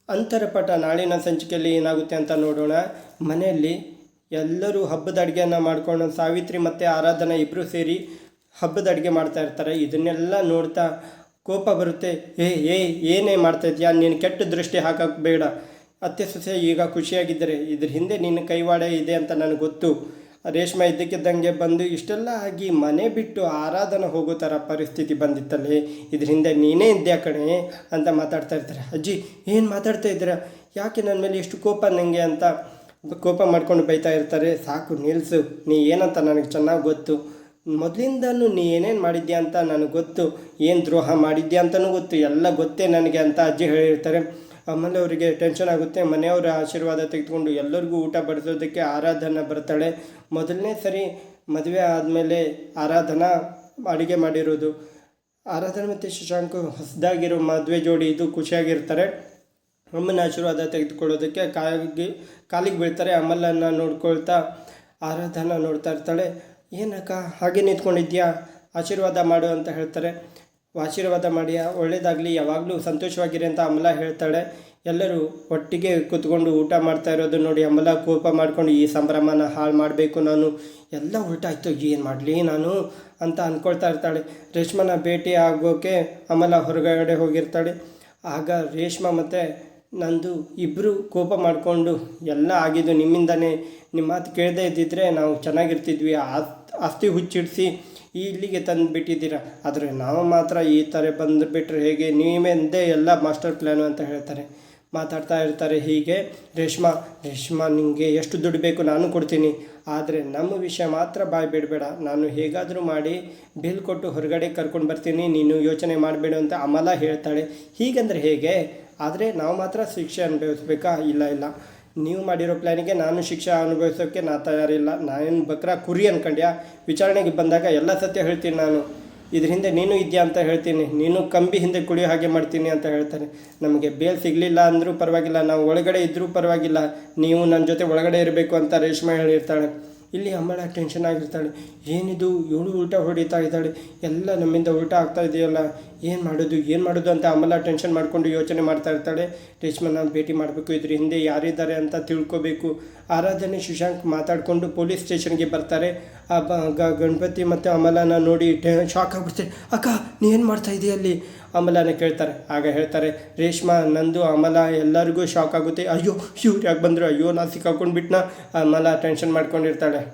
ಅಂತರಪಟ ನಾಳಿನ ಸಂಚಿಕೆಯಲ್ಲಿ ಏನಾಗುತ್ತೆ ಅಂತ ನೋಡೋಣ. ಮನೆಯಲ್ಲಿ ಎಲ್ಲರೂ ಹಬ್ಬದ ಅಡುಗೆಯನ್ನು ಮಾಡ್ಕೊಂಡು ಸಾವಿತ್ರಿ ಮತ್ತು ಆರಾಧನಾ ಇಬ್ಬರು ಸೇರಿ ಹಬ್ಬದ ಅಡುಗೆ ಮಾಡ್ತಾ ಇರ್ತಾರೆ. ಇದನ್ನೆಲ್ಲ ನೋಡ್ತಾ ಕೋಪ ಬರುತ್ತೆ. ಏನೇ ಮಾಡ್ತಾಯಿದ್ಯಾ, ನೀನು ಕೆಟ್ಟ ದೃಷ್ಟಿ ಹಾಕಕ್ಕೆ ಬೇಡ. ಅತ್ತೆ ಸೊಸೆ ಈಗ ಖುಷಿಯಾಗಿದ್ದರೆ ಇದ್ರ ಹಿಂದೆ ನಿನ್ನ ಕೈವಾಡ ಇದೆ ಅಂತ ನನಗೆ ಗೊತ್ತು. ರೇಷ್ಮೆ ಇದ್ದಕ್ಕಿದ್ದಂಗೆ ಬಂದು ಇಷ್ಟೆಲ್ಲ ಆಗಿ ಮನೆ ಬಿಟ್ಟು ಆರಾಧನಾ ಹೋಗೋ ಥರ ಪರಿಸ್ಥಿತಿ ಬಂದಿತ್ತಲ್ಲೇ, ಇದ್ರ ಹಿಂದೆ ನೀನೇ ಇದ್ಯಾ ಕಣೆ ಅಂತ ಮಾತಾಡ್ತಾ ಇರ್ತಾರೆ. ಅಜ್ಜಿ ಏನು ಮಾತಾಡ್ತಾ ಇದ್ದೀರಾ, ಯಾಕೆ ನನ್ನ ಮೇಲೆ ಎಷ್ಟು ಕೋಪ ನನಗೆ ಅಂತ ಕೋಪ ಮಾಡ್ಕೊಂಡು ಬೈತಾ ಇರ್ತಾರೆ. ಸಾಕು ನಿಲ್ಲಿಸು, ನೀ ಏನಂತ ನನಗೆ ಚೆನ್ನಾಗಿ ಗೊತ್ತು. ಮೊದಲಿಂದನೂ ನೀ ಏನೇನು ಮಾಡಿದ್ಯಾ ಅಂತ ನನಗೆ ಗೊತ್ತು, ಏನು ದ್ರೋಹ ಮಾಡಿದ್ಯಾ ಅಂತಲೂ ಗೊತ್ತು, ಎಲ್ಲ ಗೊತ್ತೇ ನನಗೆ ಅಂತ ಅಜ್ಜಿ ಹೇಳಿರ್ತಾರೆ. ಆಮೇಲೆ ಅವರಿಗೆ ಟೆನ್ಷನ್ ಆಗುತ್ತೆ. ಮನೆಯವರ ಆಶೀರ್ವಾದ ತೆಗೆದುಕೊಂಡು ಎಲ್ಲರಿಗೂ ಊಟ ಬಡಿಸೋದಕ್ಕೆ ಆರಾಧನಾ ಬರ್ತಾಳೆ. ಮೊದಲನೇ ಸರಿ ಮದುವೆ ಆದಮೇಲೆ ಆರಾಧನಾ ಅಡುಗೆ ಮಾಡಿರೋದು. ಆರಾಧನಾ ಮತ್ತು ಶಶಾಂಕ್ ಹೊಸದಾಗಿರೋ ಮದುವೆ ಜೋಡಿ ಇದು ಖುಷಿಯಾಗಿರ್ತಾರೆ. ಅಮ್ಮನ ಆಶೀರ್ವಾದ ತೆಗೆದುಕೊಳ್ಳೋದಕ್ಕೆ ಕಾಲಿಗೆ ಬೀಳ್ತಾರೆ. ಅಮ್ಮಲನ್ನು ನೋಡ್ಕೊಳ್ತಾ ಆರಾಧನಾ ನೋಡ್ತಾ ಇರ್ತಾಳೆ. ಏನಕ್ಕ ಹಾಗೆ ನಿಂತ್ಕೊಂಡಿದ್ಯಾ, ಆಶೀರ್ವಾದ ಮಾಡು ಅಂತ ಹೇಳ್ತಾರೆ. ಆಶೀರ್ವಾದ ಮಾಡಿ ಒಳ್ಳೆಯದಾಗಲಿ, ಯಾವಾಗಲೂ ಸಂತೋಷವಾಗಿರಿ ಅಂತ ಅಮಲ ಹೇಳ್ತಾಳೆ. ಎಲ್ಲರೂ ಒಟ್ಟಿಗೆ ಕೂತ್ಕೊಂಡು ಊಟ ಮಾಡ್ತಾ ಇರೋದು ನೋಡಿ ಅಮಲ ಕೋಪ ಮಾಡಿಕೊಂಡು ಈ ಸಂಭ್ರಮನ ಹಾಳು ಮಾಡಬೇಕು, ನಾನು ಎಲ್ಲ ಊಟ ಆಯಿತು, ಏನು ಮಾಡಲಿ ನಾನು ಅಂತ ಅಂದ್ಕೊಳ್ತಾ ಇರ್ತಾಳೆ. ರೇಷ್ಮನ ಭೇಟಿ ಆಗೋಕ್ಕೆ ಅಮಲ ಹೊರಗಡೆ ಹೋಗಿರ್ತಾಳೆ. ಆಗ ರೇಷ್ಮಾ ಮತ್ತು ನಂದು ಇಬ್ಬರು ಕೋಪ ಮಾಡಿಕೊಂಡು ಎಲ್ಲ ಆಗಿದ್ದು ನಿಮ್ಮಿಂದನೇ, ನಿಮ್ಮ ಮಾತು ಕೇಳದೇ ಇದ್ದಿದ್ರೆ ನಾವು ಚೆನ್ನಾಗಿರ್ತಿದ್ವಿ, ಆಸ್ತಿ ಹುಚ್ಚಿಡಿಸಿ ಇಲ್ಲಿಗೆ ತಂದು ಬಿಟ್ಟಿದ್ದೀರ, ಆದರೆ ನಾವು ಮಾತ್ರ ಈ ಥರ ಬಂದುಬಿಟ್ರೆ ಹೇಗೆ, ನೀವೆಂದೇ ಎಲ್ಲ ಮಾಸ್ಟರ್ ಪ್ಲ್ಯಾನು ಅಂತ ಹೇಳ್ತಾರೆ. ಮಾತಾಡ್ತಾ ಇರ್ತಾರೆ. ಹೀಗೆ ರೇಷ್ಮಾ ನಿಮಗೆ ಎಷ್ಟು ದುಡ್ಡು ಬೇಕು ನಾನು ಕೊಡ್ತೀನಿ, ಆದರೆ ನಮ್ಮ ವಿಷಯ ಮಾತ್ರ ಬಾಯ್ ಬಿಡಬೇಡ, ನಾನು ಹೇಗಾದರೂ ಮಾಡಿ ಬಿಲ್ ಕೊಟ್ಟು ಹೊರಗಡೆ ಕರ್ಕೊಂಡು ಬರ್ತೀನಿ, ನೀನು ಯೋಚನೆ ಮಾಡಬೇಡ ಅಂತ ಅಮಲ ಹೇಳ್ತಾಳೆ. ಹೀಗಂದರೆ ಹೇಗೆ, ಆದರೆ ನಾವು ಮಾತ್ರ ಶಿಕ್ಷೆ ಅನುಭವಿಸ್ಬೇಕಾ? ಇಲ್ಲ, ನೀವು ಮಾಡಿರೋ ಪ್ಲ್ಯಾನಿಗೆ ನಾನು ಶಿಕ್ಷೆ ಅನುಭವಿಸೋಕ್ಕೆ ತಯಾರಿಲ್ಲ. ನಾನೇನು ಬಕ್ರ ಕುರಿ ಅಂದ್ಕೊಂಡ್ಯಾ? ವಿಚಾರಣೆಗೆ ಬಂದಾಗ ಎಲ್ಲ ಸತ್ಯ ಹೇಳ್ತೀನಿ ನಾನು, ಇದ್ರ ಹಿಂದೆ ನೀನು ಇದೆಯಾ ಅಂತ ಹೇಳ್ತೀನಿ, ನೀನು ಕಂಬಿ ಹಿಂದೆ ಕುಡಿಯೋ ಹಾಗೆ ಮಾಡ್ತೀನಿ ಅಂತ ಹೇಳ್ತಾರೆ. ನಮಗೆ ಬೇಲ್ ಸಿಗಲಿಲ್ಲ ಅಂದರೂ ಪರವಾಗಿಲ್ಲ, ನಾವು ಒಳಗಡೆ ಇದ್ದರೂ ಪರವಾಗಿಲ್ಲ, ನೀವು ನನ್ನ ಜೊತೆ ಒಳಗಡೆ ಇರಬೇಕು ಅಂತ ರೇಷ್ಮೆ ಹೇಳಿರ್ತಾಳೆ. ಇಲ್ಲಿ ಅಮ್ಮಳ ಟೆನ್ಷನ್ ಆಗಿರ್ತಾಳೆ. ಏನಿದು, ಇವಳು ಉಲ್ಟಾ ಹೊಡಿತಾ ಇದ್ದಾಳೆ, ಎಲ್ಲ ನಮ್ಮಿಂದ ಉಲ್ಟಾ ಆಗ್ತಾ ಇದೆಯಲ್ಲ, ಏನು ಮಾಡೋದು ಅಂತ ಅಮ್ಮಲ ಟೆನ್ಷನ್ ಮಾಡಿಕೊಂಡು ಯೋಚನೆ ಮಾಡ್ತಾ ಇರ್ತಾಳೆ. ರೇಷ್ಮನ ಭೇಟಿ ಮಾಡಬೇಕು, ಇದ್ರ ಹಿಂದೆ ಯಾರಿದ್ದಾರೆ ಅಂತ ತಿಳ್ಕೊಬೇಕು. ಆರಾಧನೆ ಶಶಾಂಕ್ ಮಾತಾಡಿಕೊಂಡು ಪೊಲೀಸ್ ಸ್ಟೇಷನ್ಗೆ ಬರ್ತಾರೆ. ಗಣಪತಿ ಮತ್ತು ಅಮಲನ ನೋಡಿ ಶಾಕ್ ಆಗ್ಬಿಡ್ತಾರೆ. ಅಕ್ಕ ನೀ ಏನು ಮಾಡ್ತಾ ಇದೀಯ ಅಲ್ಲಿ ಅಮಲನ ಕೇಳ್ತಾರೆ. ಆಗ ಹೇಳ್ತಾರೆ, ರೇಷ್ಮಾ ನಂದು ಅಮಲ ಎಲ್ಲರಿಗೂ ಶಾಕ್ ಆಗುತ್ತೆ. ಅಯ್ಯೋ ಇವ್ರು ಯಾಕೆ ಬಂದರು, ಅಯ್ಯೋ ನಾನು ಸಿಕ್ಕಾಕೊಂಡು ಬಿಟ್ನ. ಅಮಲ ಟೆನ್ಷನ್ ಮಾಡ್ಕೊಂಡಿರ್ತಾಳೆ.